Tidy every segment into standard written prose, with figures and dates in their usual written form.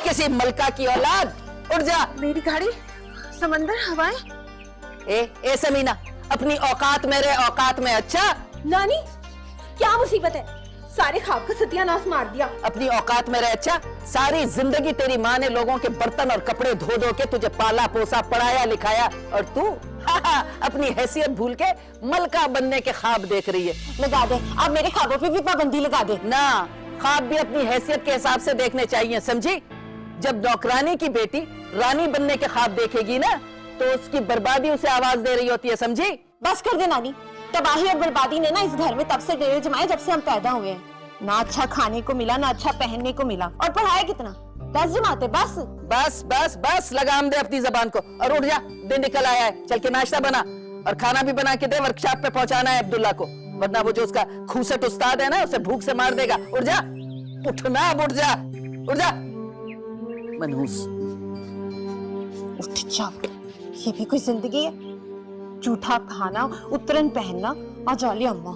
किसी मलका की औलाद, उठ जा। मेरी गाड़ी, समंदर, हवाएं। ए समीना, अपनी औकात में रहे, औकात में। अच्छा नानी, क्या मुसीबत है? सारे ख्वाब का सत्यानाश मार दिया। अपनी औकात में रहे। अच्छा, सारी जिंदगी तेरी माँ ने लोगों के बर्तन और कपड़े धो धो के तुझे पाला पोसा, पढ़ाया लिखाया, और तू अपनी हैसियत भूल के मलका बनने के ख्वाब देख रही है। लगा दे, आप मेरे ख्वाबों पे भी पाबंदी लगा दे ना, ख्वाब भी अपनी हैसियत के हिसाब से देखने चाहिए, समझी? जब नौकरानी की बेटी रानी बनने के ख्वाब देखेगी ना, तो उसकी बर्बादी उसे आवाज दे रही होती है, समझी? बस कर दे नानी, तबाही और बर्बादी ने ना इस घर में तब से डेरे जमाए जब से हम पैदा हुए हैं। ना अच्छा खाने को मिला, ना अच्छा पहनने को मिला, और पढ़ाया कितना? 10 जमाते। बस बस बस बस, लगाम दे अपनी जबान को और उठ जा। दिन निकल आया है, चल के नाश्ता बना और खाना भी बना के दे। वर्कशॉप पे पहुंचाना है अब्दुल्ला को, वरना वो जो उसका खूसट उस्ताद है ना, उसे भूख से मार देगा। उठ जा, उठना, उठ जा, उठ जा मनहूस। उठ जा, ये भी कोई जिंदगी है? जूठा खाना, उतरन पहनना, आ जाली अम्मा।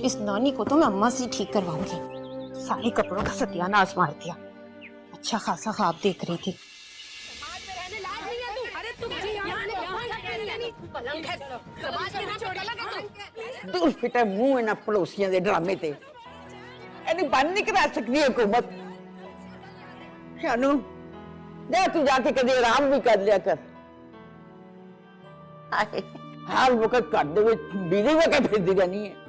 इस नानी को तो मैं अम्मा से ठीक करवाऊंगी। सारे कपड़ों का सत्यानाश मार दिया। अच्छा खासा ख्वाब देख रही थी। दूर फिटे मुंह इन्हां पड़ोसियों के ड्रामे ते। इन्हें बंद नहीं करा सकती हुकूमत। शानू, जा तू जाके कदे आराम भी कर लिया कर। हर वक्त घर दे विच बिजी होके फिरदी रहनी है।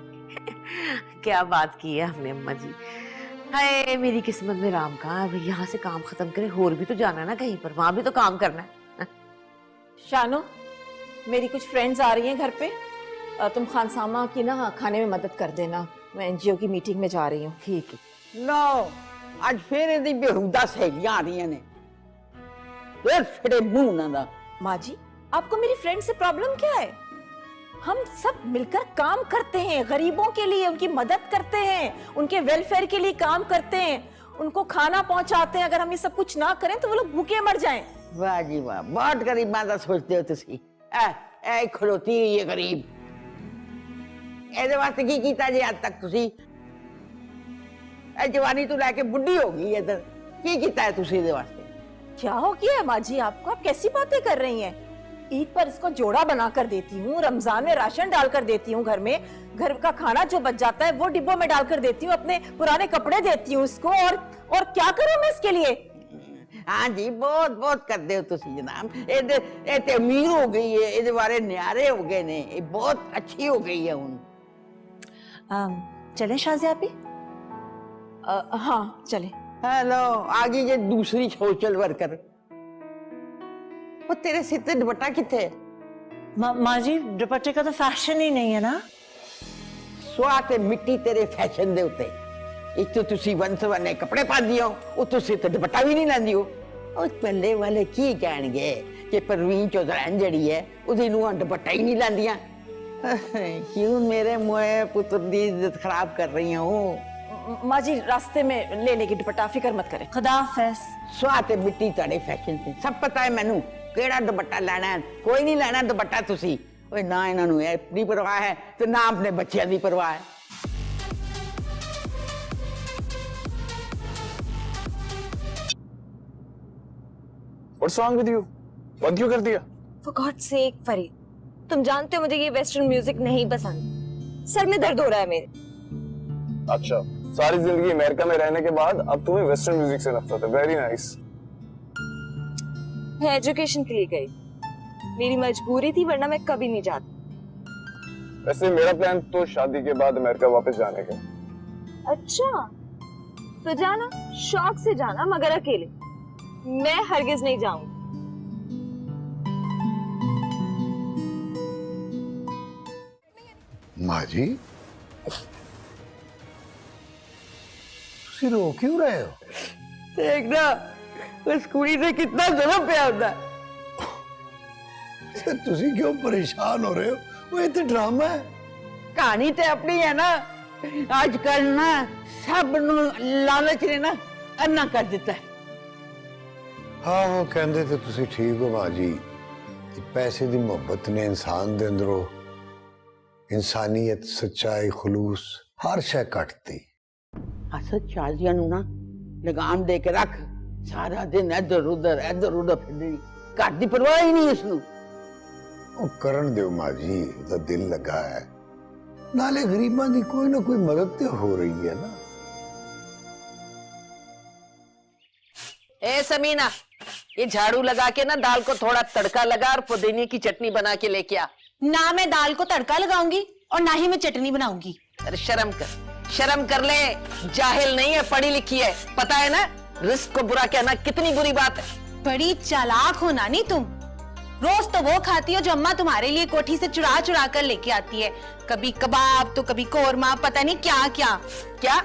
क्या बात की है हमने अम्मा जी। हाय, मेरी किस्मत में राम कहाँ है। अभी यहाँ से काम खत्म करे, और भी तो जाना है ना कहीं पर, वहां भी तो काम करना है। शानो, मेरी कुछ फ्रेंड्स आ रही हैं घर पे, तुम खानसामा की ना खाने में मदद कर देना। मैं एनजीओ की मीटिंग में जा रही हूँ। ठीक है। लो, आज फिर इहदी बेहुदा सहेलियां आ रही ने। फिर फिटे मुंह ना दा। माँ जी, आपको मेरी फ्रेंड से प्रॉब्लम क्या है? हम सब मिलकर काम करते हैं, गरीबों के लिए उनकी मदद करते हैं, उनके वेलफेयर के लिए काम करते हैं, उनको खाना पहुंचाते हैं। अगर हम ये सब कुछ ना करें तो वो लोग भूखे मर जाएं। वाह जी वाह, बहुत गरीबां दा सोचते हो तुसी। ए खलोती रही है गरीब। ਇਹਦੇ ਵਾਸਤੇ ਕੀ ਕੀਤਾ ਜੀ ਅੱਜ ਤੱਕ ਤੁਸੀਂ? ਇਹ ਜਵਾਨੀ ਤੋਂ ਲੈ ਕੇ ਬੁੱਢੀ ਹੋ ਗਈ ਇਧਰ, ਕੀ ਕੀਤਾ ਹੈ ਤੁਸੀਂ ਇਹਦੇ ਵਾਸਤੇ? क्या हो गया है माँ जी आपको? आप कैसी बातें कर रही हैं? ईद पर इसको जोड़ा बना कर देती हूँ, रमजान में राशन डालकर देती हूँ, घर में घर का खाना जो बच जाता है वो डिब्बों में डालकर देती हूँ, अपने पुराने कपड़े देती हूँ इसको। और क्या करूँ मैं इसके लिए? हाँ जी, बहुत बहुत करते हो तुसी जनाब। ये ते अमीर हो गई है, ये बारे न्यारे हो गए ने, ये बहुत अच्छी हो गई है हुन। चले शाज़िया भी? हाँ चले। हेलो, आगे ये दूसरी सोशल वर्कर। वो तेरे सिर ते दुपट्टा किथे? माँ जी, दुपट्टे का तो फैशन ही नहीं है ना। सुआ ते मिट्टी तेरे फैशन दे उते। एक तो तुसी वंसवने कपड़े पांदी हो, उतो सिर ते दुपट्टा भी नहीं लांदी हो। उस पल्ले वाले की कहणगे कि परवीन चौधरी जड़ी है, उदी नूं दुपट्टा ही नहीं लांदियां। क्यों मेरे मोए पुत्र दी इज्जत खराब कर रही हो? माँ जी, रास्ते में ले लेगी दुपट्टा, फिक्र मत करें। खुदा हाफिज़। सुआ ते मिट्टी तड़े फैशन से सब पता है मैनू केड़ा दुपट्टा लेना है। कोई नहीं लेना दुपट्टा तुसी। ओए ना इन्हां नूं अपनी परवाह है ते ना अपने बच्चों की परवाह है। What's wrong with you? What क्यों कर दिया? For God's sake, फरीद, तुम जानते हो मुझे ये वेस्टर्न म्यूजिक नहीं पसंद। सर में दर्द हो रहा है मेरे। अच्छा, सारी जिंदगी अमेरिका में रहने के बाद अब तुम्हें वेस्टर्न म्यूजिक से नफरत है। Very nice. मैं एजुकेशन के लिए गई, मेरी मजबूरी थी, वरना मैं कभी नहीं जाती। वैसे मेरा प्लान तो शादी के बाद अमेरिका वापस जाने का। अच्छा, तो जाना, शौक से जाना, मगर अकेले। मैं हरगिज नहीं जाऊंगी। माँ जी, तुसी रो क्यों रहे हो? देखना उस कुड़ी से कितना जुल्म पे आता है। तुसी क्यों परेशान हो रहे हो? वो ये तो ड्रामा है। कहानी तो अपनी है ना। आजकल ना सब नूं लालच ने ना अन्ना कर दिता है। हाँ हाँ, कहंदे ते तुसी ठीक हो माँ जी। पैसे दी मोहब्बत ने इंसान दे अंदरों इंसानियत, सच्चाई, खुलूस हर शय कटती। असद शाजिया नूं ना लगाम दे के रख, ਸਾਰਾ ਦਿਨ ਇੱਧਰ ਉਧਰ ਫਿਰਦੀ, ਘਰ ਦੀ ਪਰਵਾਹ ਹੀ ਨਹੀਂ ਇਸਨੂੰ। ਉਹ ਕਰਨ ਦਿਓ ਮਾਂ ਜੀ, ਉਹਦਾ ਦਿਲ ਲੱਗਾ ਹੈ, ਨਾਲੇ ਗਰੀਬਾਂ ਦੀ ਕੋਈ ਨਾ ਕੋਈ ਮਦਦ ਤੇ ਹੋ ਰਹੀ ਹੈ ना। ए समीना, ये झाड़ू लगा के ना दाल को थोड़ा तड़का लगा और पुदीने की चटनी बना के लेके आ। ना मैं दाल को तड़का लगाऊंगी और ना ही मैं चटनी बनाऊंगी। अरे शर्म कर ले, जाहिल नहीं है, पढ़ी लिखी है, पता है ना रिस्क को बुरा कहना कितनी बुरी बात है। बड़ी चालाक हो नानी तुम। रोज तो वो खाती हो जो अम्मा तुम्हारे लिए कोठी से चुरा चुरा कर लेके आती है, कभी कबाब तो कभी कोरमा, पता नहीं क्या क्या क्या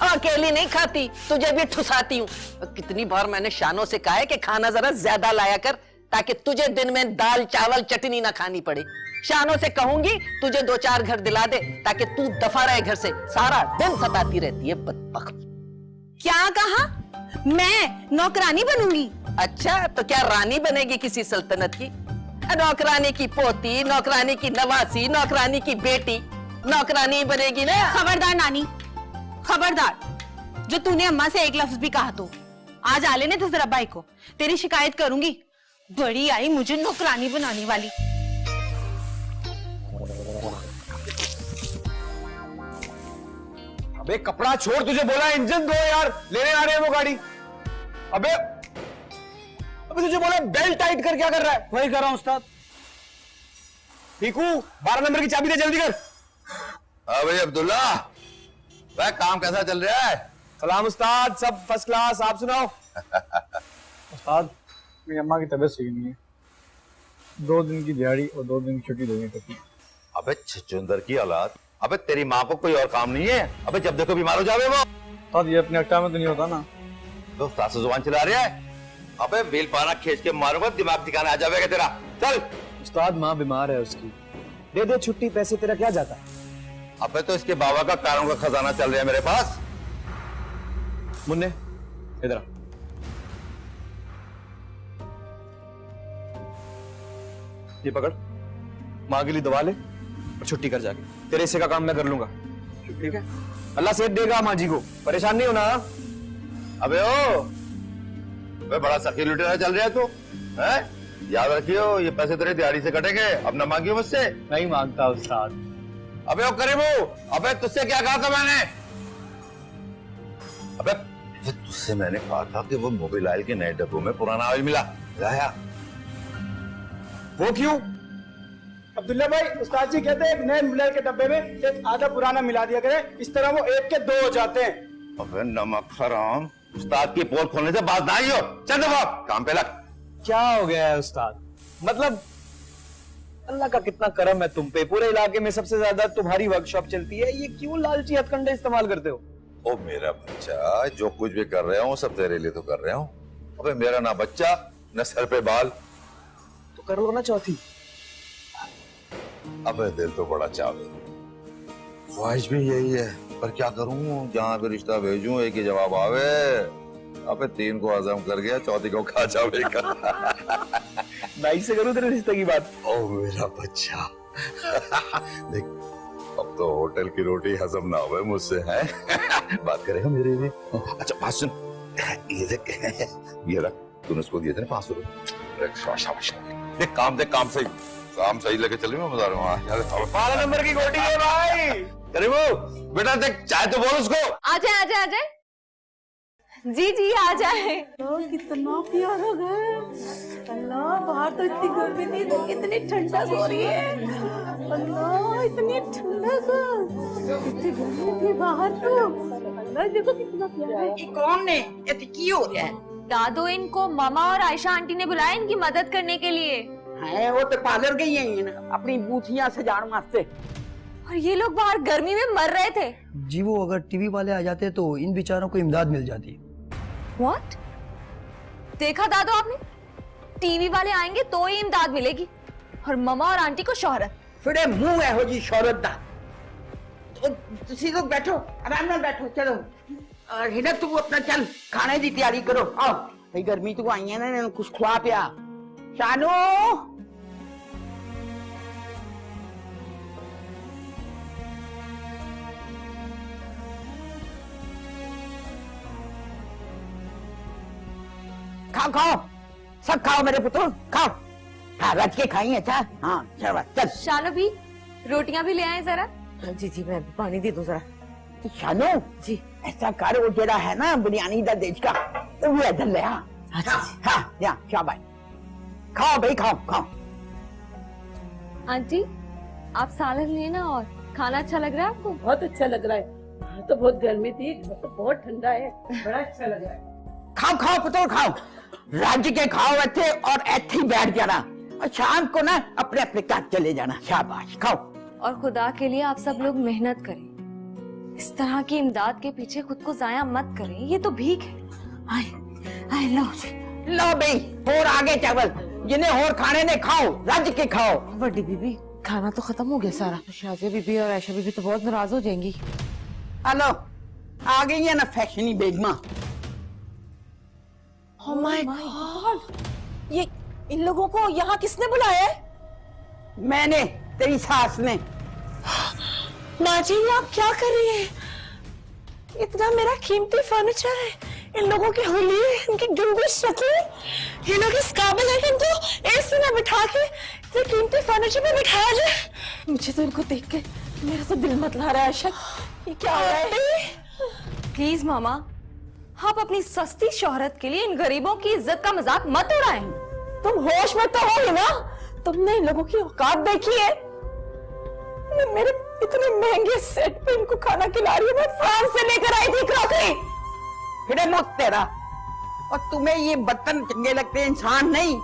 अकेली नहीं खाती, तुझे भी ठुसाती हूँ। कितनी बार मैंने शानों से कहा है कि खाना जरा ज्यादा लाया कर, ताकि तुझे दिन में दाल चावल चटनी ना खानी पड़े। शानों से कहूंगी तुझे 2-4 घर दिला दे, ताकि तू दफा रहे घर से, सारा दिन सताती रहती है बदबख्त। क्या कहा? मैं नौकरानी बनूंगी? अच्छा, तो क्या रानी बनेगी किसी सल्तनत की? नौकरानी की पोती, नौकरानी की नवासी, नौकरानी की बेटी, नौकरानी बनेगी ना। खबरदार नानी, खबरदार, जो तूने अम्मा से एक लफ्ज भी कहा तो आज आ लेने तो जरा भाई को, तेरी शिकायत करूंगी। बड़ी आई मुझे नौकरानी बनाने वाली। अबे कपड़ा छोड़, तुझे बोला इंजन दो यार, लेने आ रहे हैं वो गाड़ी। अबे तुझे बोला बेल्ट टाइट कर, क्या कर रहा है? वही कर रहा हूं उस्ताद। पीकू 12 नंबर की चाबी दे, जल्दी कर। हाँ भाई अब्दुल्ला, भाई काम कैसा चल रहा है? सलाम उस्ताद, सब फर्स्ट क्लास, आप सुनाओ। उस्ताद मेरी अम्मा की तबीयत सही नहीं है, 2 दिन की दिहाड़ी और 2 दिन की छुट्टी देनी पड़ती। अबे छुचुंदर की औलाद, अबे तेरी माँ को कोई और काम नहीं है? अबे जब देखो बीमार हो जावे वो। उस्ताद ये अपने अक्टा में तो नहीं होता ना। तो उस्ताद से जुबान चला रहा है? अबे व्हील पाना खींच के मारूंगा, दिमाग ठिकाना आ जाएगा तेरा। चल। उस्ताद माँ बीमार है उसकी, दे दे छुट्टी, पैसे तेरा क्या जाता? अबे तो इसके बाबा का कारों का खजाना चल रहा है मेरे पास। मुन्ने इधर आ। ये पकड़, माँ के लिए दवा ले और छुट्टी कर जाके, तेरे हिस्से का काम मैं कर लूंगा, ठीक है? अल्लाह सेहत देगा माँ जी को, परेशान नहीं होना। अबे ओ, अबे बड़ा सखी लुटेरा चल रहा है तू, हैं? याद रखियो ये पैसे तेरे दिहाड़ी से कटेंगे, अब ना मांगियो मुझसे। नहीं मांगता उस्ताद। अबे ओ करीबू, अबे तुझसे क्या कहा था मैंने? अबे तुझसे मैंने कहा था कि वो मोबिल ऑयल के नए डब्बों में पुराना ऑयल मिला, लाया। वो क्यों? अब्दुल्ला भाई, उस्ताद जी कहते हैं एक नए मिलाल के डब्बे में एक आधा पुराना मिला दिया करे, इस तरह वो 1 के 2 हो जाते हैं। अबे नमक हराम, उस्ताद की पोल खोलने से बात ना आई हो। चल दफा, काम पे लग। क्या हो गया है उस्ताद? मतलब अल्लाह का कितना करम है तुम पे, पूरे इलाके में सबसे ज्यादा तुम्हारी वर्कशॉप चलती है, ये क्यों लालची हथकंडे इस्तेमाल करते हो? ओ मेरा बच्चा, जो कुछ भी कर रहा हूँ सब तेरे लिए तो कर रहा हूँ। अबे मेरा ना बच्चा न सर पे बाल, तो कर लो ना चौथी। अबे दिल तो बड़ा चावे, ख्वाहिश भी यही है, पर क्या करूं, जहां भी रिश्ता भेजूं एक ही जवाब आवे। अबे 3 को हजम कर गया, चौथी को खा जाएगा। भाई से करूं तेरे रिश्ते की बात? ओ मेरा बच्चा। देख अब तो होटल की रोटी हजम ना हुए मुझसे, है? बात करेगा मेरे लिए। अच्छा बात सुन, ये देख, ये रख, तूने उसको दिए थे ना 500 रुपए। शाबाश, देख काम सही लेके चल रही मैं बता रहा हूँ। 12 नंबर की गोटी है भाई। करीबू बेटा देख, चाय तो बोल उसको। आ जाए जी जी आ जाए। कितना प्यारा घर, अल्लाह बाहर तो इतनी गर्मी थी तो कितनी ठंडक हो रही है। अल्लाह इतनी ठंडक, इतनी गर्मी थी बाहर तो। अल्लाह देखो कितना प्यारा है। कौन ने ये की हो रहा है? दादो इनको मामा और आयशा आंटी ने बुलाया इनकी मदद करने के लिए। है वो तो पार्लर गई है ना अपनी बूथियां सजाने वास्ते, और ये लोग बाहर गर्मी में मर रहे थे। जी वो अगर टीवी वाले आ जाते तो इन बेचारों को इमदाद मिल जाती। व्हाट? देखा दादो आपने, टीवी वाले आएंगे तो ही इमदाद मिलेगी, और मामा और आंटी को शोहरत। फिर मुंह है हो जी शौरत दा। तो तुसी लोग बैठो, आराम नाल बैठो, चलो। और हिना तू अपना चल खाने की तैयारी करो। आओ भाई, गर्मी तो आई है ना, कुछ खुआ पिया। शानू खाओ खाओ, सब खाओ मेरे पुत्र, खाओ। हाँ रच के खाई, अच्छा। हाँ शाबाश, चल। शानो भी रोटियां भी ले आए जरा। जी जी, मैं पानी दे दूं जरा। शानू जी। ऐसा कर, वो जेड़ा है ना बिरयानी दा देश का, तो वो इधर ले आ। अच्छा जी। हाँ या शाबाश, खाओ भाई, खाओ खाओ। आंटी आप सालन लेना, और खाना अच्छा लग रहा है आपको? बहुत अच्छा लग रहा है। बाहर तो बहुत गर्मी थी, घर तो बहुत ठंडा है, बड़ा अच्छा लग रहा है। खाओ खाओ पुत्र, खाओ, राज्य के खाओ ऐथे, और ऐथे ही बैठ जाना, और शाम को ना अपने अपने घर चले जाना। शाबाश, खाओ। और खुदा के लिए आप सब लोग मेहनत करें, इस तरह की इमदाद के पीछे खुद को जाया मत करें, ये तो भीख है। आई लो जी। लो भाई, और आगे चावल, जिन्हें और खाने ने खाओ, राज्य के खाओ। बड़ी बीबी, खाना तो खत्म हो गया सारा। शाजिया बीबी और आयशा बीबी तो बहुत नाराज हो जाएंगी। हेलो, आ गई है ना फैशनी बेगमा। Oh my God! ये इन लोगों को यहाँ किसने बुलाया है? मैंने, तेरी सास ने। माँ जी, ये आप क्या कर रही हैं? इतना मेरा कीमती फर्नीचर है, इन लोगों की होली, इनकी गुंगुश शक्लें, ये लोग इस काबिल है कि इनको ऐसे में बिठा के इतने कीमती फर्नीचर में बिठाया जाए। मुझे तो इनको देख के मेरा तो दिल मतला रहा है। आयशा, ये क्या हो रहा है? प्लीज मामा, आप अपनी सस्ती शोहरत के लिए इन गरीबों की इज्जत का मजाक मत उड़ाएं। तुम होश में तो हो ही ना? तुमने इन लोगों की औकात देखी है? मैं मेरे इतने महंगे सेट पे इनको खाना खिला रही हूँ, मैं फ्रांस से लेकर आई थी क्रॉकरी। फिर मुक्त तेरा, और तुम्हें ये बर्तन चंगे लगते, इंसान नहीं।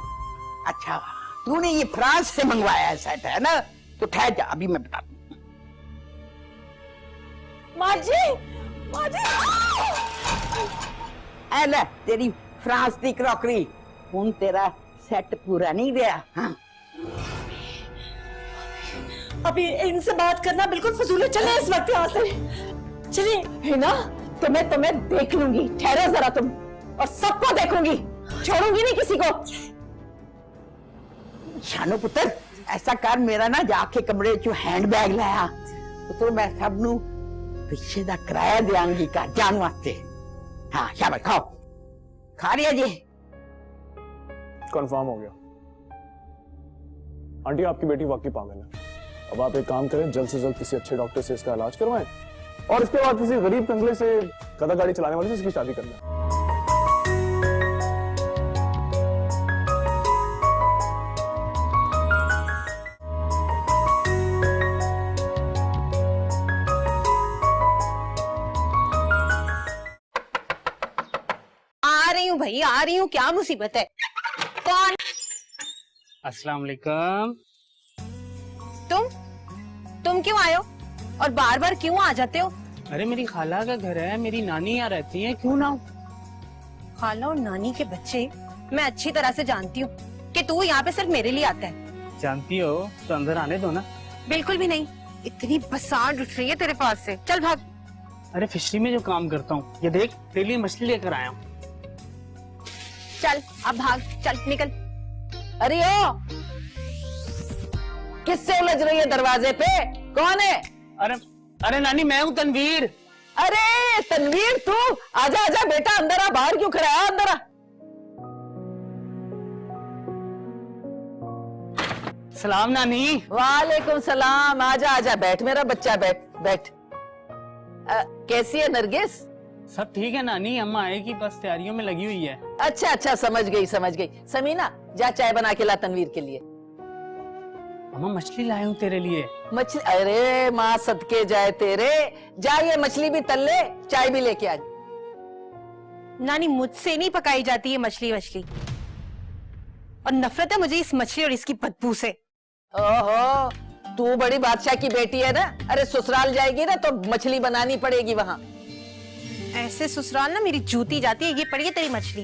अच्छा, तूने ये फ्रांस से मंगवाया है सेट, है ना? तो ठहर जा, अभी मैं बता दूं। माँ जी, माँ जी, ऐ ले तेरी फ्रांस की क्रॉकरी। हुन तेरा सेट पूरा नहीं गया। हाँ अभी इनसे बात करना बिल्कुल फजूल है। चले इस वक्त यहाँ से, चलिए। है ना, तुम्हें देख लूंगी, ठहरो जरा तुम, और सबको देखूंगी, छोड़ूंगी नहीं किसी को। शानो पुत्र, ऐसा कर, मेरा ना जाके कमरे चो हैंड बैग लाया, पुत्र मैं सब नू पिछे दा किराया देंगी घर जाने वास्ते। हाँ शाबाश, खाओ, खा रही है जी। कंफर्म हो गया। आंटी, आपकी बेटी वाकई पागल है। अब आप एक काम करें, जल्द से जल्द किसी अच्छे डॉक्टर से इसका इलाज करवाएं, और इसके बाद किसी गरीब कंगले से, गधा गाड़ी चलाने वाले से इसकी शादी कर लें। आ रही हूँ भाई, आ रही हूँ, क्या मुसीबत है? कौन? अस्सलाम वालेकुम। तुम क्यों आए हो, और बार बार क्यों आ जाते हो? अरे मेरी खाला का घर है, मेरी नानी यहाँ रहती है, क्यों ना? खाला और नानी के बच्चे मैं अच्छी तरह से जानती हूँ कि तू यहाँ पे सिर्फ मेरे लिए आता है। जानती हो तो अंदर आने दो ना। बिल्कुल भी नहीं, इतनी बसात उठ रही है तेरे पास से, चल भाग। अरे फिशरी में जो काम करता हूँ, ये देख तेरे लिए मछली लेकर आया हूँ। चल अब भाग, चल निकल। अरे ओ, किससे उलझ रही है दरवाजे पे? कौन है? अरे नानी, मैं हूँ तनवीर। अरे तनवीर, तू आजा आजा बेटा, अंदर आ, बाहर क्यों खड़ा है? अंदर आ। सलाम नानी। वालेकुम सलाम, आजा आजा, बैठ मेरा बच्चा, बैठ बैठ। कैसी है नरगिस? सब ठीक है नानी, अम्मा आएगी, बस तैयारियों में लगी हुई है। अच्छा अच्छा, समझ गई समझ गई। समीना, जा चाय बना के ला तनवीर के लिए। अम्मा मछली लाए हूँ तेरे लिए। मछली? अरे माँ सदके जाए तेरे, जा ये मछली भी तल ले, चाय भी लेके आ। नानी, मुझसे नहीं पकाई जाती है मछली वछली, और नफरत है मुझे इस मछली और इसकी बदबू से। ओहो, तू बड़ी बादशाह की बेटी है ना? अरे ससुराल जाएगी ना तो मछली बनानी पड़ेगी वहाँ। ऐसे ससुराल ना मेरी जूती जाती है। ये पड़ी है तेरी मछली।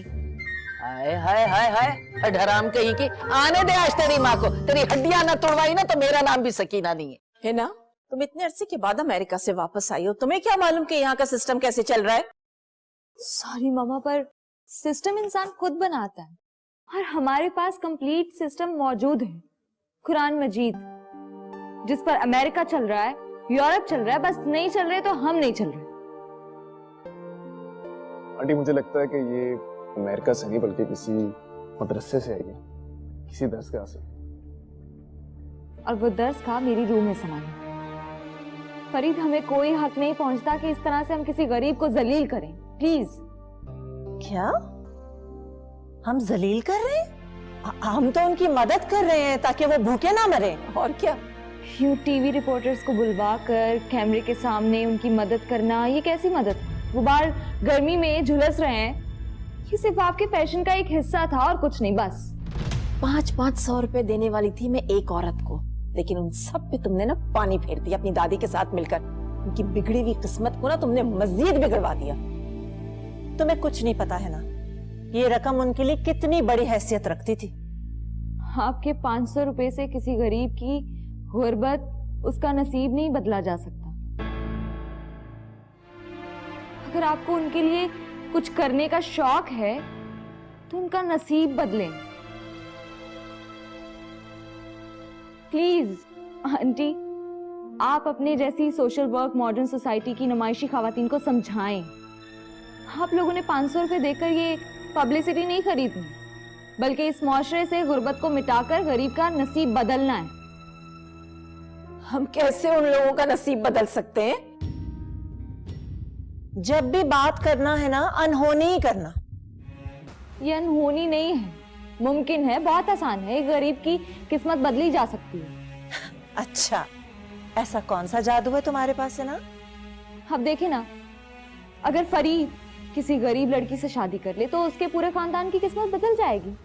हाय हाय हाय हाय, ढराम कहीं की। आने दे आज तेरी माँ को, तेरी हड्डियां ना तोड़वाई ना तो मेरा नाम भी सकीना नहीं है। है ना, तुम इतने अरसे के बाद अमेरिका से वापस आई हो, तुम्हें क्या मालूम कि यहाँ का सिस्टम कैसे चल रहा है? सॉरी मामा, पर सिस्टम इंसान खुद बनाता है, और हमारे पास कंप्लीट सिस्टम मौजूद है। कुरान मजीद, जिस पर अमेरिका चल रहा है, यूरोप चल रहा है, बस नहीं चल रहे तो हम नहीं चल रहे। आंटी, मुझे लगता है कि ये अमेरिका से नहीं बल्कि किसी मदरसे से आई है, किसी दरसगाह से। और वो दरसगाह मेरी रूह में समाई है। फरीद, हमें कोई हक नहीं पहुंचता कि इस तरह से हम किसी गरीब को जलील करें। प्लीज। क्या हम जलील कर रहे हैं? हम तो उनकी मदद कर रहे हैं ताकि वो भूखे ना मरे, और क्या। यूं टीवी रिपोर्टर्स को बुलवा कर कैमरे के सामने उनकी मदद करना, ये कैसी मदद? वो बाहर गर्मी में झुलस रहे हैं, ये सिर्फ आपके फैशन का एक हिस्सा था और कुछ नहीं, बस। 500 रुपए देने वाली थी मैं एक औरत को, लेकिन उन सब पे तुमने ना पानी फेर दिया अपनी दादी के साथ मिलकर। उनकी बिगड़ी हुई किस्मत को ना तुमने मजीद बिगड़वा दिया। तुम्हें कुछ नहीं पता है ना, ये रकम उनके लिए कितनी बड़ी हैसियत रखती थी। आपके 500 रुपए से किसी गरीब की गुर्बत, उसका नसीब नहीं बदला जा सकता। अगर आपको उनके लिए कुछ करने का शौक है तो उनका नसीब बदलें। प्लीज आंटी, आप अपने जैसी सोशल वर्क मॉडर्न सोसाइटी की नुमाइशी खवातीन को समझाएं। आप लोगों ने 500 रुपए देकर ये पब्लिसिटी नहीं खरीदनी, बल्कि इस मुआशरे से गुर्बत को मिटाकर गरीब का नसीब बदलना है। हम कैसे उन लोगों का नसीब बदल सकते हैं? जब भी बात करना है ना, अनहोनी ही करना। ये अनहोनी नहीं है, मुमकिन है, बहुत आसान है। एक गरीब की किस्मत बदली जा सकती है। अच्छा, ऐसा कौन सा जादू है तुम्हारे पास है ना? अब देखिए ना, अगर फरीद किसी गरीब लड़की से शादी कर ले तो उसके पूरे खानदान की किस्मत बदल जाएगी।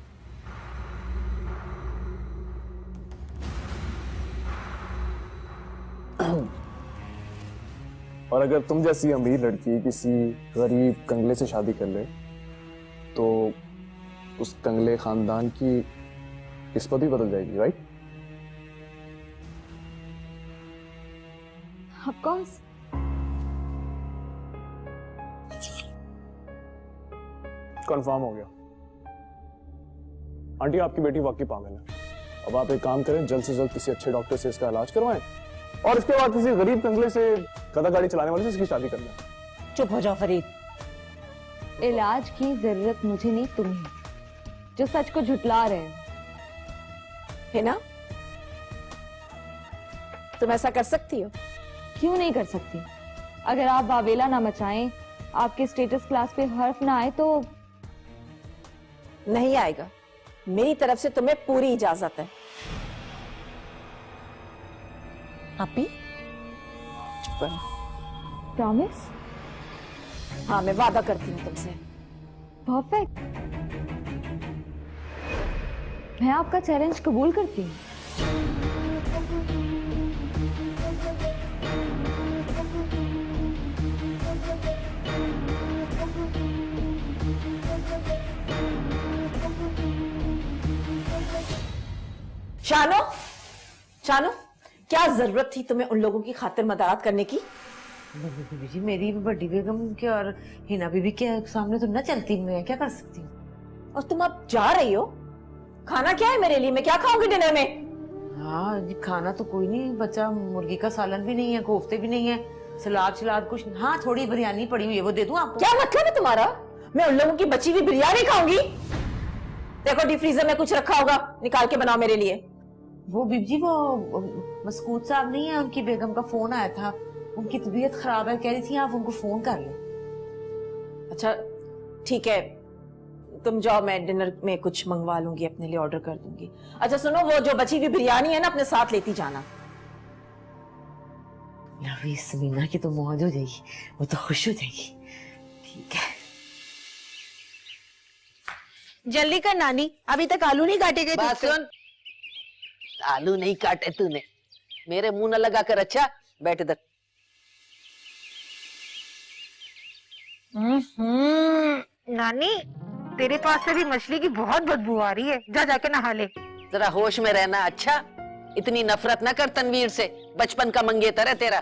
और अगर तुम जैसी अमीर लड़की किसी गरीब कंगले से शादी कर ले तो उस कंगले खानदान की किस्मत भी बदल जाएगी, राइट? Of course. कंफर्म हो गया। आंटी, आपकी बेटी वाकई पागल है। अब आप एक काम करें, जल्द से जल्द किसी अच्छे डॉक्टर से इसका इलाज करवाएं और इसके बाद किसी गरीब कंगले से गधा गाड़ी चलाने वाले से इसकी शादी कर लें। चुप हो जाओ फरीद। इलाज की जरूरत मुझे नहीं, तुम्हें, जो सच को झुटला रहे हो। है ना? तुम ऐसा कर सकती हो? क्यों नहीं कर सकती? अगर आप वावेला ना मचाएं, आपके स्टेटस क्लास पे हर्फ ना आए तो नहीं आएगा। मेरी तरफ से तुम्हें पूरी इजाजत है। आपी, चुप करो। प्रॉमिस? हाँ, मैं वादा करती हूँ तुमसे। परफेक्ट। मैं आपका चैलेंज कबूल करती हूँ। शानो, शानो, क्या जरूरत थी तुम्हें उन लोगों की खातिर मदद करने की? बीबी जी, मेरी बड़ी बेगम के और हिना बीबी के सामने तो ना चलती, मैं क्या कर सकती हूँ? और तुम अब जा रही हो? खाना क्या है मेरे लिए? मैं क्या खाऊंगी डिनर में? हाँ जी, खाना तो कोई नहीं बचा। मुर्गी का सालन भी नहीं है, कोफ्ते भी नहीं है, सलाद कुछ। हाँ, थोड़ी बिरयानी पड़ी हुई है, वो दे दूं आपको? क्या मतलब है तुम्हारा? मैं उन लोगों की बची हुई बिरयानी खाऊंगी? देखो, डीप फ्रीजर में कुछ रखा होगा, निकाल के बनाओ मेरे लिए। वो बीबी जी, वो मसकूत साहब नहीं है, उनकी बेगम का फोन आया था, उनकी तबीयत खराब है, कह रही थी आप उनको फोन कर लो। अच्छा ठीक है, तुम जाओ, मैं डिनर में कुछ मंगवा लूंगी, अपने लिए ऑर्डर कर दूंगी। अच्छा सुनो, वो जो बची हुई बिरयानी है ना, अपने साथ लेती जाना। समीना की तो मौज हो जाएगी, वो तो खुश हो जाएगी। ठीक है, जल्दी कर नानी, अभी तक आलू नहीं काटे गए। बात सुन, आलू नहीं काटे तूने, मेरे मुंह न लगा कर। अच्छा बैठ इधर। नानी, तेरे पास से भी मछली की बहुत बदबू आ रही है, जा जाके नहा ले। जरा होश में रहना। अच्छा, इतनी नफरत ना कर तनवीर से, बचपन का मंगेतर है तेरा।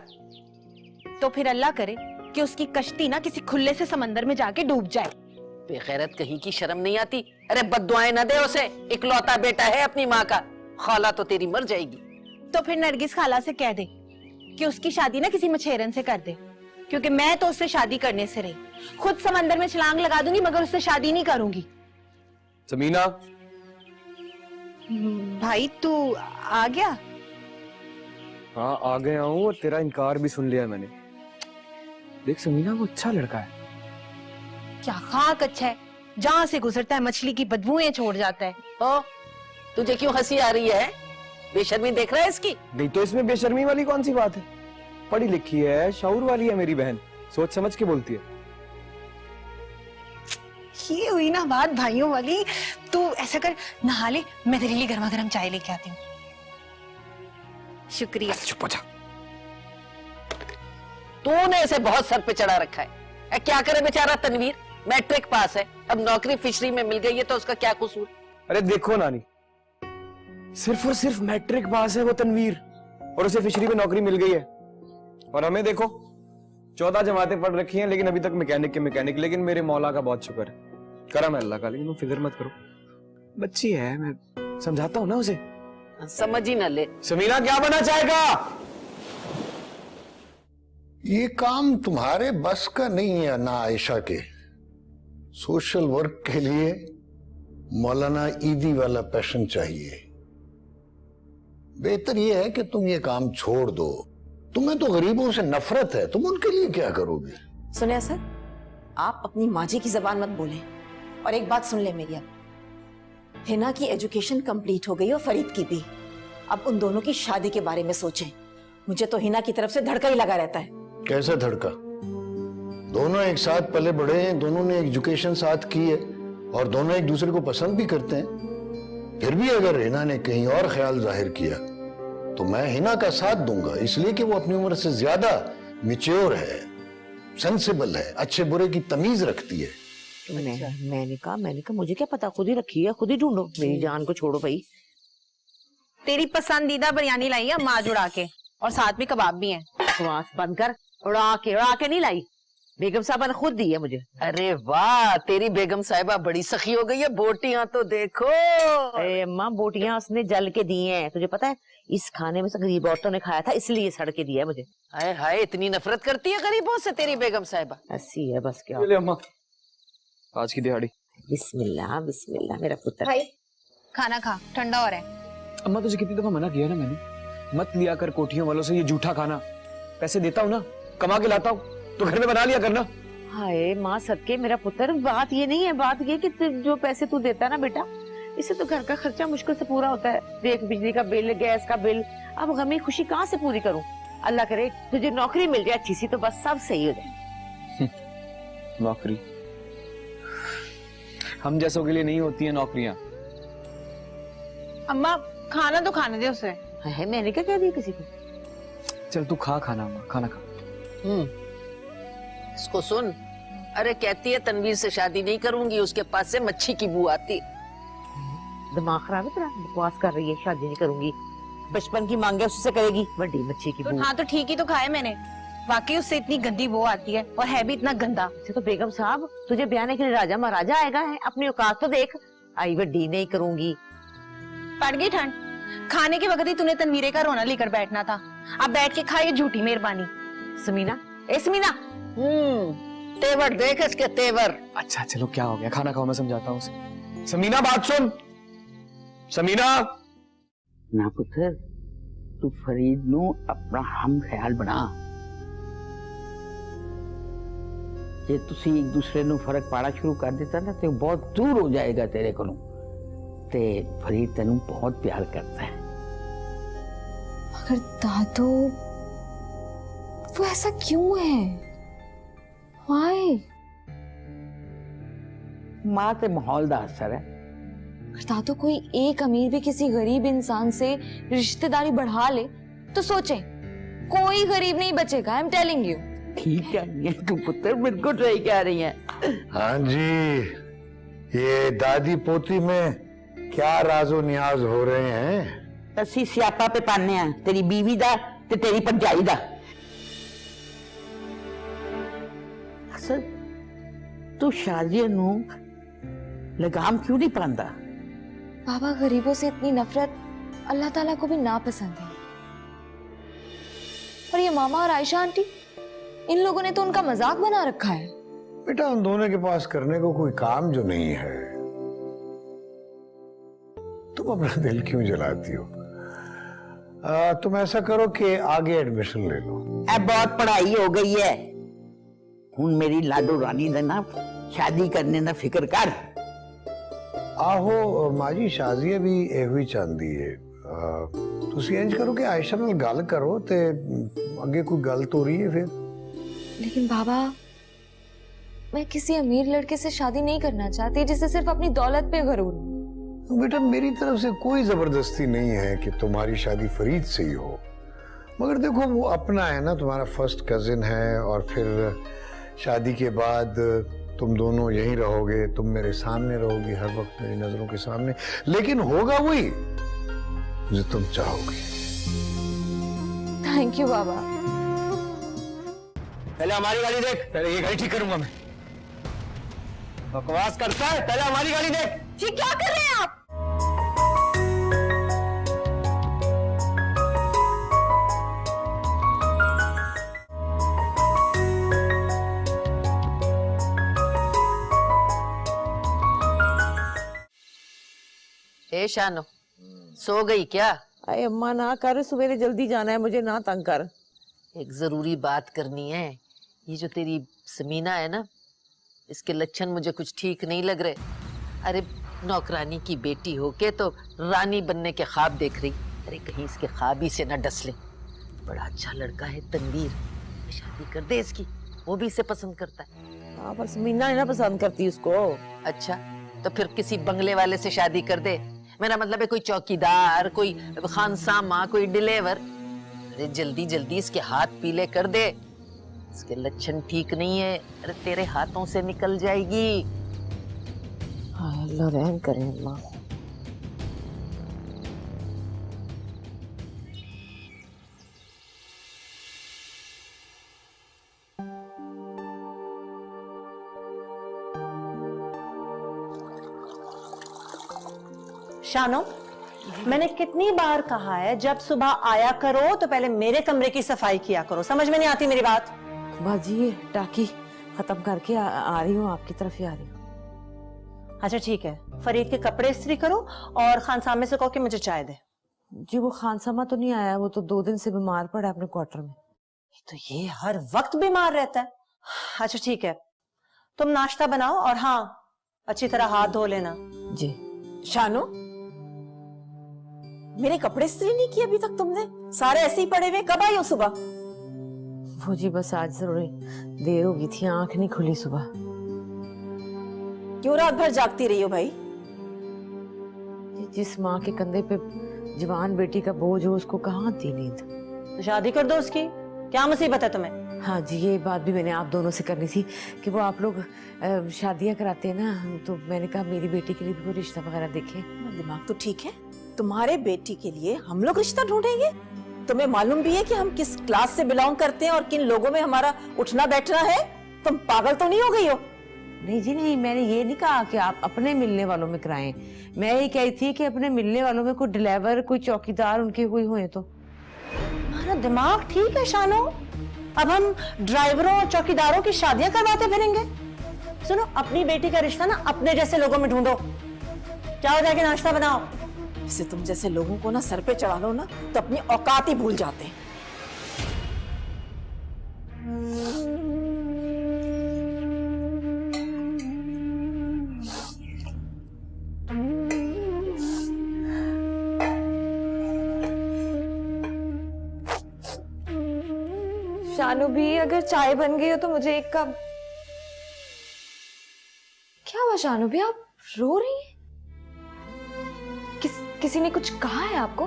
तो फिर अल्लाह करे कि उसकी कश्ती ना किसी खुले से समंदर में जाके डूब जाए। बेगैरत कहीं की, शर्म नहीं आती? अरे बद्दुआएं न दे उसे, इकलौता बेटा है अपनी माँ का। खाला तो तेरी मर जाएगी। तो फिर नरगिस खाला से कह दे कि उसकी शादी ना किसी मछेरन से कर दे, क्योंकि मैं तो उससे शादी करने से रही, खुद समंदर में छलांग लगा दूंगी मगर उससे शादी नहीं करूंगी। समीना, भाई तू आ गया? हाँ आ गया हूँ और तेरा इनकार भी सुन लिया मैंने। देख समीना, वो अच्छा लड़का है। क्या खाक अच्छा है, जहां से गुजरता है मछली की बदबूएं छोड़ जाता है। ओ, तुझे क्यों हंसी आ रही है? बेशर्मी देख रहा है इसकी? नहीं तो इसमें बेशर्मी वाली कौन सी बात है? पढ़ी लिखी है, शऊर वाली है मेरी बहन, सोच समझ के बोलती है। ये हुई ना बात भाइयों वाली। तू ऐसा कर, नहा ले, मैं तेरे लिए गर्मा गर्म चाय लेके आती हूँ। शुक्रिया। चुप हो जा। तूने इसे बहुत सर पे चढ़ा रखा है। क्या करे बेचारा तनवीर, मैट्रिक पास है, अब नौकरी फिशरी में मिल गई है तो उसका क्या कसूर? अरे देखो नानी, सिर्फ और सिर्फ मैट्रिक पास है वो तनवीर, और उसे फिशरी में नौकरी मिल गई है। और हमें देखो 14 जमातें पढ़ रखी हैं लेकिन अभी तक मैकेनिक के मैकेनिक। लेकिन मेरे मौला का बहुत शुक्र है, करम है अल्लाह का। लेकिन तुम फिक्र मत करो, बच्ची है, मैं समझाता हूँ ना उसे। समझ ही न ले। समीना क्या बना चाहेगा? ये काम तुम्हारे बस का नहीं है ना आयशा के। सोशल वर्क के लिए मौलाना ईदी वाला पैशन चाहिए। बेहतर यह है कि तुम ये काम छोड़ दो। तुम्हें तो गरीबों से नफरत है, तुम उनके लिए क्या करोगे? सुनिए सर, आप अपनी माजी की जबान मत बोलें। और एक बात सुन ले मेरी, अब हिना की एजुकेशन कंप्लीट हो गई और फरीद की भी। अब उन दोनों की शादी के बारे में सोचें। मुझे तो हिना की तरफ से धड़का ही लगा रहता है। कैसा धड़का? दोनों एक साथ पले बड़े हैं, दोनों ने एजुकेशन साथ की है और दोनों एक दूसरे को पसंद भी करते हैं। फिर भी अगर हिना ने कहीं और ख्याल जाहिर किया तो मैं हिना का साथ दूंगा, इसलिए कि वो अपनी उम्र से ज्यादा मैच्योर है, सेंसिबल है, अच्छे बुरे की तमीज रखती है। मैंने कहा मुझे क्या पता, खुद ही रखी है, खुद ही ढूंढो, मेरी जान को छोड़ो भाई। तेरी पसंदीदा बिरयानी लाई है माज उड़ा के, और साथ में कबाब भी हैं। बकवास बंद कर, उड़ा के नहीं लाई, बेगम साहबा ने खुद दी है मुझे। अरे वाह, तेरी बेगम साहिबा बड़ी सखी हो गई है। बोटियां तो देखो। अरे अम्मा, बोटियां उसने जल के दी हैं। तुझे पता है इस खाने में से गरीब औरतों ने खाया था, इसलिए सड़ के दिया है मुझे। हाय हाय, इतनी नफरत करती है गरीबों से तेरी बेगम साहिबा। ऐसी है बस। क्या ले अम्मा, आज की दिहाड़ी। बिस्मिल्लाह बिस्मिल्लाह मेरा पुत्र। भाई खाना खा, ठंडा हो रहा है। अम्मा तुझे कितनी दफा मना किया ना मैंने, मत लिया कर कोठियों वालों से ये जूठा खाना। पैसे देता हूँ ना, कमा के लाता हूँ, तो घर में बना लिया करना। हाय माँ सदके मेरा पुत्र, बात ये नहीं है, बात ये कि जो पैसे तू देता है ना बेटा, इससे तो घर का खर्चा मुश्किल से पूरा होता है। देख बिजली का बिल, गैस का बिल, अब गमी खुशी कहाँ से पूरी करूं? अल्लाह करे तुझे नौकरी मिल जाए अच्छी सी, तो बस सब सही हो जाए। नौकरी हम जैसों के लिए नहीं होती है नौकरियां। अम्मा खाना तो खाने दे उसे। है मैंने क्या कह दिया किसी को? चल तू खा खाना, अम्मा खाना खा। इसको सुन, अरे कहती है तनवीर से शादी नहीं करूंगी, उसके पास से मच्छी की बू आती। दिमाग खराब है तेरा, बकवास कर रही है, शादी नहीं करूंगी। बचपन की मांगे उससे करेगी। बड़ी मच्छी की बू। हाँ तो ठीक ही तो खाए मैंने, वाकई उससे इतनी गंदी बो आती है और है भी इतना गंदा। तो बेगम साहब तुझे ब्याने के लिए राजा महाराजा आएगा है, अपनी औकात तो देख। आई वड्डी नहीं करूंगी। पड़ गई ठंड, खाने के वक्त ही तूने तनवीरे का रोना लेकर बैठना था। अब बैठ के खा, ये झूठी मेहरबानी। समीना, ए समीना, तेवर देख इसके तेवर। अच्छा चलो क्या हो गया, खाना खाओ, मैं समझाता हूँ उसे। समीना बात सुन, समीना। ना पुत्र, तू फरीद नू अपना हम ख्याल बना। जे तुसी एक दूसरे नू फर्क पाना शुरू कर देता ना तो बहुत दूर हो जाएगा तेरे को। ते फरीद तेनू बहुत प्यार करता है। मगर दादू, वो ऐसा क्यों है? Why? माँ ते माहौल दा असर है। दादू, कोई एक अमीर भी किसी गरीब इंसान से रिश्तेदारी बढ़ा ले तो सोचें, कोई गरीब नहीं बचेगा। I am telling you. ठीक है, ये तू पुत्र बिल्कुल सही कह रही है। हाँ जी, ये दादी पोती में क्या राजो नियाज हो रहे हैं? असी सियापा पे पाने हैं, तेरी बीवी दा ते तेरी भरजाई दा। असल तू शादियों नू लगाम क्यों नहीं पांदा? बाबा, गरीबों से इतनी नफरत अल्लाह ताला को भी नापसंद है। और ये मामा और आयशा आंटी, इन लोगों ने तो उनका मजाक बना रखा है। बेटा उन दोनों के पास करने को कोई काम जो नहीं है, तुम अपना दिल क्यों जलाती हो? तुम ऐसा करो कि आगे एडमिशन ले लो। अब बहुत पढ़ाई हो गई है, हुन मेरी लाडो रानी दा ना शादी करने दा फिक्र कर। आहो माजी शाजिया भी ਇਹੋ ਹੀ ਚਾਹੁੰਦੀ ਹੈ। ਤੁਸੀਂ ਇੰਜ ਕਰੋ ਕਿ ਆਇਸ਼ਾ ਨਾਲ ਗੱਲ ਕਰੋ ਤੇ ਅੱਗੇ ਕੋਈ ਗੱਲ तो हो रही है फिर। लेकिन बाबा, मैं किसी अमीर लड़के से शादी नहीं करना चाहती जिसे सिर्फ अपनी दौलत पे गरूर हो। बेटा मेरी तरफ से कोई जबरदस्ती नहीं है कि तुम्हारी शादी फरीद से ही हो, मगर देखो वो अपना है ना, तुम्हारा फर्स्ट कजिन है, और फिर शादी के बाद तुम दोनों यहीं रहोगे, तुम मेरे सामने रहोगी हर वक्त, मेरी नजरों के सामने, लेकिन होगा वही जो तुम चाहोगी। थैंक यू बाबा। पहले हमारी गाड़ी देख, पहले ये गाड़ी ठीक करूंगा मैं। बकवास करता है, पहले हमारी गाड़ी देख। ये क्या कर रहे हैं आप? ए शानो, सो गई क्या? अरे अम्मा ना कर, सवेरे जल्दी जाना है मुझे, ना तंग कर। एक जरूरी बात करनी है। ये जो तेरी समीना है ना, इसके लक्षण मुझे कुछ ठीक नहीं लग रहे। अरे नौकरानी की बेटी होके तो रानी बनने के ख्वाब देख रही। अरे कहीं इसके ख्वाब ही से ना डस ले। बड़ा अच्छा लड़का है तनवीर, शादी कर दे इसकी, वो भी इसे पसंद करता है। हाँ पर समीना नहीं ना पसंद करती उसको। अच्छा तो फिर किसी बंगले वाले से शादी कर दे। मेरा मतलब है कोई चौकीदार, कोई खानसामा, कोई डिलीवर। अरे जल्दी जल्दी इसके हाथ पीले कर दे, इसके लक्षण ठीक नहीं है। अरे तेरे हाथों से निकल जाएगी। हाँ अल्लाह रहम करे अम्मा। शानो, मैंने कितनी बार कहा है जब सुबह आया करो तो पहले मेरे कमरे की सफाई किया करो, समझ में नहीं आती मेरी बात? बाजी ये टाकी खत्म करके आ रही हूँ, आपकी तरफ ही आ रही हूँ। अच्छा ठीक है, फरीद के कपड़े इस्त्री करो और खानसामे से कहो कि मुझे चाय दे। जी वो खानसामा तो नहीं आया, वो तो 2 दिन से बीमार पड़ा है अपने क्वार्टर में। तो ये हर वक्त बीमार रहता है। अच्छा ठीक है, तुम नाश्ता बनाओ और हाँ अच्छी तरह हाथ धो लेना। जी। शानो, मेरे कपड़े इस्त्री नहीं किए अभी तक तुमने? सारे ऐसे ही पड़े हुए, कब आई हो सुबह? वो जी बस आज जरूरी देर हो गई थी, आंख नहीं खुली सुबह। क्यों रात भर जागती रही हो भाई? जिस माँ के कंधे पे जवान बेटी का बोझ हो उसको कहाँ आती नींद। तो शादी कर दो उसकी, क्या मुसीबत है तुम्हें? हाँ जी ये बात भी मैंने आप दोनों से करनी थी कि वो आप लोग शादियां कराते हैं ना, तो मैंने कहा मेरी बेटी के लिए भी कोई रिश्ता वगैरह देखें। दिमाग तो ठीक है, तुम्हारे बेटी के लिए हम लोग रिश्ता ढूंढेंगे? तुम्हें मालूम भी है कि हम किस क्लास से बिलोंग करते हैं और किन लोगों में हमारा उठना बैठना है? तुम पागल तो नहीं हो गई हो? नहीं जी नहीं, मैंने ये नहीं कहा कि आप अपने मिलने वालों में कराएं। मैं ये कही थी कि अपने मिलने वालों में कोई ड्राइवर, कोई चौकीदार उनके कोई हुए तो। तुम्हारा दिमाग ठीक है शानो? अब हम ड्राइवरों और चौकीदारों की शादियां करवाते फिरेंगे? सुनो, अपनी बेटी का रिश्ता ना अपने जैसे लोगों में ढूंढो। जाओ जाके नाश्ता बनाओ। इससे तुम जैसे लोगों को ना सर पे चढ़ा लो ना तो अपनी औकात ही भूल जाते हैं। शानू भी अगर चाय बन गई हो तो मुझे एक कप। क्या हुआ शानू भी, आप रो रही हैं? किसी ने कुछ कहा है आपको?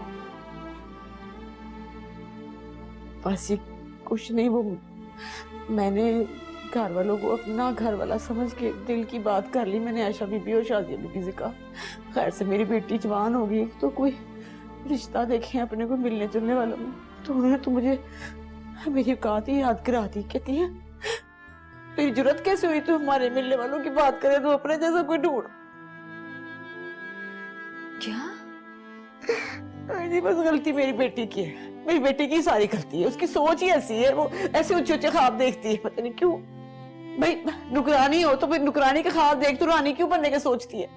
बस ये कुछ नहीं, वो मैंने घर वालों को अपना घर वाला समझ के दिल की बात कर ली। मैंने आयशा बीबी और शादिया बीबी से कहा खैर से मेरी बेटी जवान होगी तो कोई रिश्ता देखें अपने को मिलने जुलने वालों में। तो उन्होंने तो मुझे मेरी औकात ही याद करा दी। कहती है तेरी जरूरत कैसे हुई तो हमारे मिलने वालों की बात करे, तो अपने जैसा कोई ढूंढ। क्या? जी बस गलती मेरी बेटी की है, मेरी बेटी की सारी करती है, उसकी सोच ही ऐसी है, वो ऐसे ऊंचे ऊंचे ख्वाब देखती है, पता नहीं क्यों। भाई नुकरानी हो तो फिर नुकरानी का ख्वाब देख तो रानी क्यों बनने का सोचती है?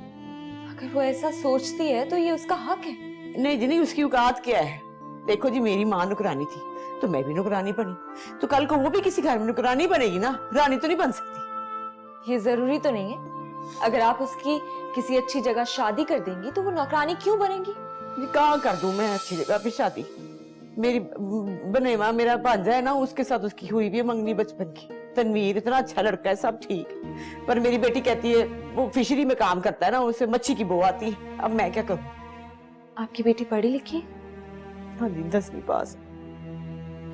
अगर वो ऐसा सोचती है तो ये उसका हक है। नहीं जी नहीं, उसकी औकात क्या है? देखो जी, मेरी माँ नुकरानी थी तो मैं भी नुकरानी बनी, तो कल को वो भी किसी घर में नुकरानी बनेगी ना, रानी तो नहीं बन सकती। ये जरूरी तो नहीं है। अगर आप उसकी किसी अच्छी जगह शादी कर देंगी तो वो नौकरानी क्यों बनेगी? जी कहाँ कर दूं मैं अच्छी जगह पे शादी? मेरी बनेवा मेरा भांजा है ना, उसके साथ उसकी हुई भी है मंगनी बचपन की। तनवीर इतना अच्छा लड़का है, सब ठीक, पर मेरी बेटी कहती है वो फिशरी में काम करता है ना, उसे मच्छी की बो आती है। अब मैं क्या करूं? आपकी बेटी पढ़ी लिखी है? हाँ जी, 10वीं पास।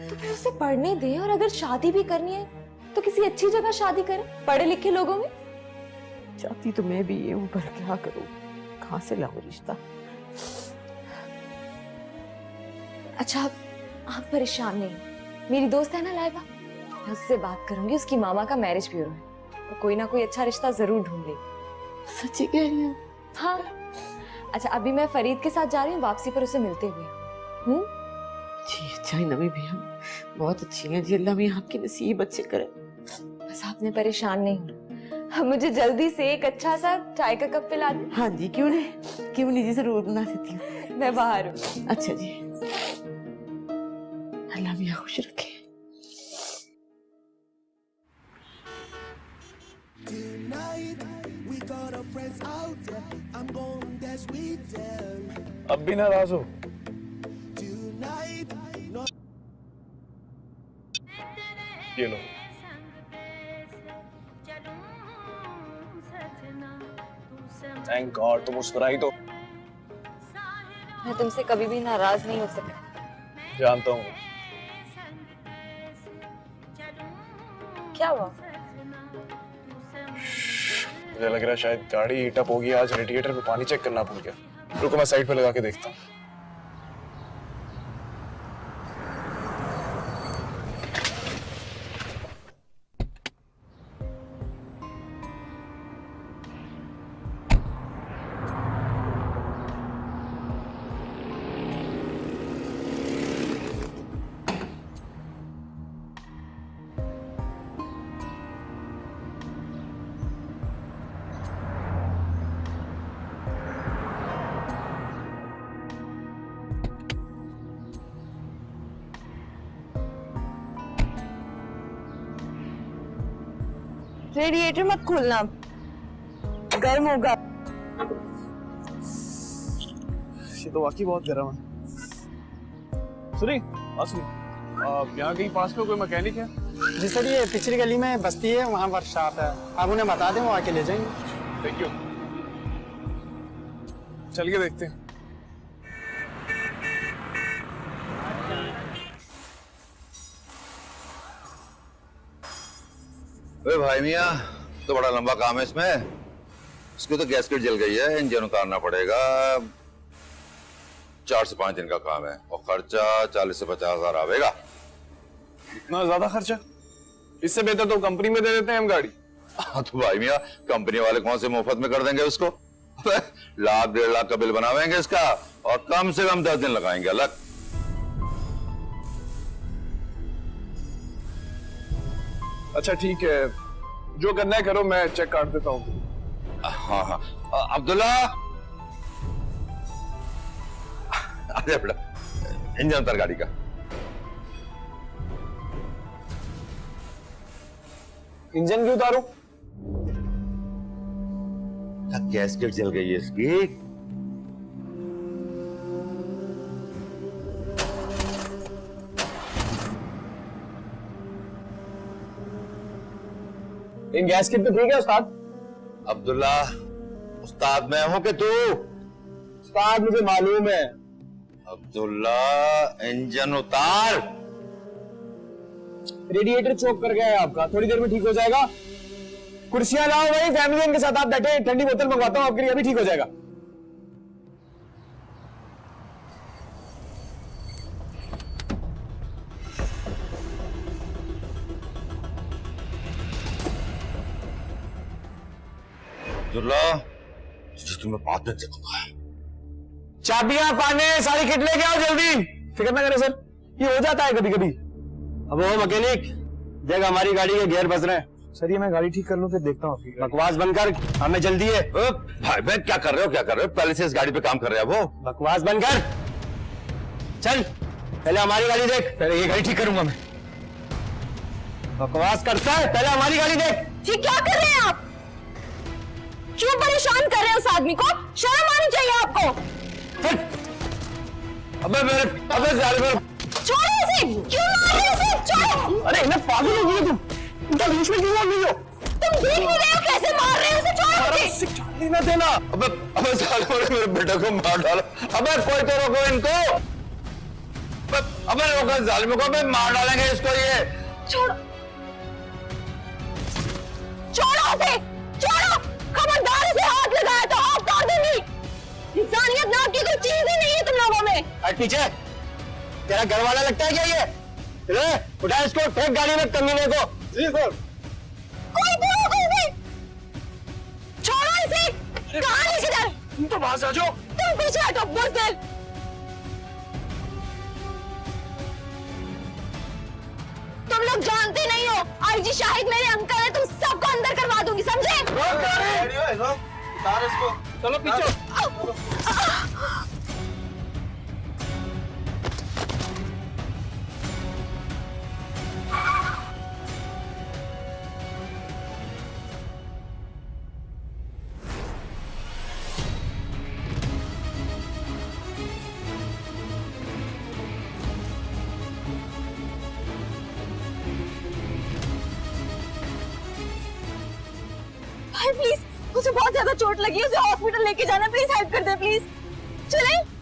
तो फिर उसे पढ़ने दें, और अगर शादी भी करनी है तो किसी अच्छी जगह शादी करें, पढ़े लिखे लोगों में। चाहती तो मैं भी ये हूं, पर क्या करूं, कहां से लाऊं रिश्ता? अच्छा आप परेशान नहीं, मेरी दोस्त है ना लाइबा, मैं उससे बात करूंगी, उसकी मामा का मैरिज ब्यूरो है, तो कोई ना कोई अच्छा रिश्ता जरूर ढूंढ लेगी। सच्ची कह रही हूँ? हाँ। अच्छा अभी मैं फरीद के साथ जा रही हूँ, वापसी पर उसे मिलते हुए। जी अच्छा, नवी भी हम बहुत अच्छी हैं जी, अल्लाह में आपके नसीब अच्छे करे। बस आपने परेशान नहीं होना, मुझे जल्दी से एक अच्छा सा चाय का कप पिला दे। हाँ जी, क्यों नहीं जी, जरूर बना देती हूँ। मैं बाहर हूँ। अच्छा जी, अल्लाह मियां खुश रखे। अब भी नाराज हो? ये लो। थैंक गॉड तुम मुस्कुराई तो। मैं तुमसे कभी भी नाराज नहीं हो सकती। जानता हूँ। क्या हुआ? मुझे लग रहा है शायद गाड़ी हीट अप होगी, आज रेडिएटर पे पानी चेक करना भूल गया। रुको मैं साइड पे लगा के देखता हूँ। रेडिएटर मत खोलना, गर्म होगा। ये तो वाकई बहुत गर्म है। सुनी यहाँ कहीं पास में कोई मैकेनिक है? जी सर, ये पिछली गली में बस्ती है, वहाँ वर्कशॉप है, आप उन्हें बता दें, वो आके ले जाएंगे। Thank you. चल के देखते हैं। अरे भाई मियाँ, तो बड़ा लंबा काम है इसमें। इसकी तो गैसकेट जल गई है, इंजन उतारना पड़ेगा। 4 से 5 दिन का काम है और खर्चा 40 से 50 हजार आवेगा। इतना ज्यादा खर्चा? इससे बेहतर तो कंपनी में दे देते हैं हम गाड़ी। हाँ तो भाई मियाँ, कंपनी वाले कौन से मुफ्त में कर देंगे उसको? लाख 1.5 लाख का बिल बनावेंगे इसका और कम से कम 10 दिन लगाएंगे अलग। अच्छा ठीक है, जो करना है करो, मैं चेक काट देता हूँ। हाँ हाँ, अब्दुल्ला अरे बेटा, इंजन उतार गाड़ी का। इंजन क्यों उतारूं? गैसकेट जल गई है इसकी। इन गैसकेट पे ठीक है उस्ताद? अब्दुल्ला, उस्ताद मैं हूं कि तू? उस्ताद मुझे मालूम है। अब्दुल्ला, इंजन उतार। रेडिएटर चोक कर गया है आपका, थोड़ी देर में ठीक हो जाएगा। कुर्सियां लाओ भाई, फैमिली के साथ आप बैठे, ठंडी बोतल मंगवाता हूं आपके लिए, अभी ठीक हो जाएगा। अब्दुल्ला, तुझे तुम्हें बाद में देखूंगा। चाबियां पाने सारी किट लेके आओ जल्दी। फिक्र ना करें सर। ये हो जाता है कभी कभी। अब वो मैकेनिक देख हमारी गाड़ी के गियर फंस रहे हैं। सर ये मैं गाड़ी ठीक कर लूं फिर देखता हूँ आपकी गाड़ी। बकवास बंद कर, हमें जल्दी है। भाई बहन क्या कर रहे हो, क्या कर रहे हो? पहले से इस गाड़ी पे काम कर रहे हैं वो। बकवास बंद कर, चल पहले हमारी गाड़ी देख। पहले ये गाड़ी ठीक करूंगा मैं। बकवास करता है, पहले हमारी गाड़ी देख। ठीक क्या कर रहे हैं आप? क्यों परेशान कर रहे हैं उस आदमी को? शर्म आनी चाहिए आपको। अबे साले मेरे छोड़ो इसे, क्यों मार रहे हो इसे? छोड़ो। अरे इन्हें पागल हो गई तुम, इनका बीच में क्यों बोल रही हो? तुम देख नहीं रहे हो कैसे मार रहे हो उसे? छोड़ो इसे। जाने ना देना। अबे साले मेरे बेटे को मार डालो। अबे कोई तो रोको इनको। अबे रोको जालिमों को, अबे मार डालेंगे इसको ये। छोड़ो, छोड़ो उसे, छोड़ो। खबरदार इसे हाथ लगाया तो हाथ तोड़ दूंगी। इंसानियत नाम की कोई चीज ही नहीं है तुम लोगों में। हट पीछे, तेरा घर वाला लगता है क्या ये? ले, उठा इसको, फेंक गाड़ी में कमीने को। जी सर। कोई तो रोको इसे। छोड़ो इसे। कहाँ लेके जा रहे? तुम तो पास आ जाओ। तुम पीछे हटो, बुज़दिल। तुम लोग जानते नहीं हो, आईजी शाहिद मेरे अंकल है। तुम सबको अंदर करवा दूंगी, समझे? चलो पीछे। भाई प्लीज, उसे बहुत ज्यादा चोट लगी है, उसे हॉस्पिटल लेके जाना, प्लीज हेल्प कर दे प्लीज। चलें?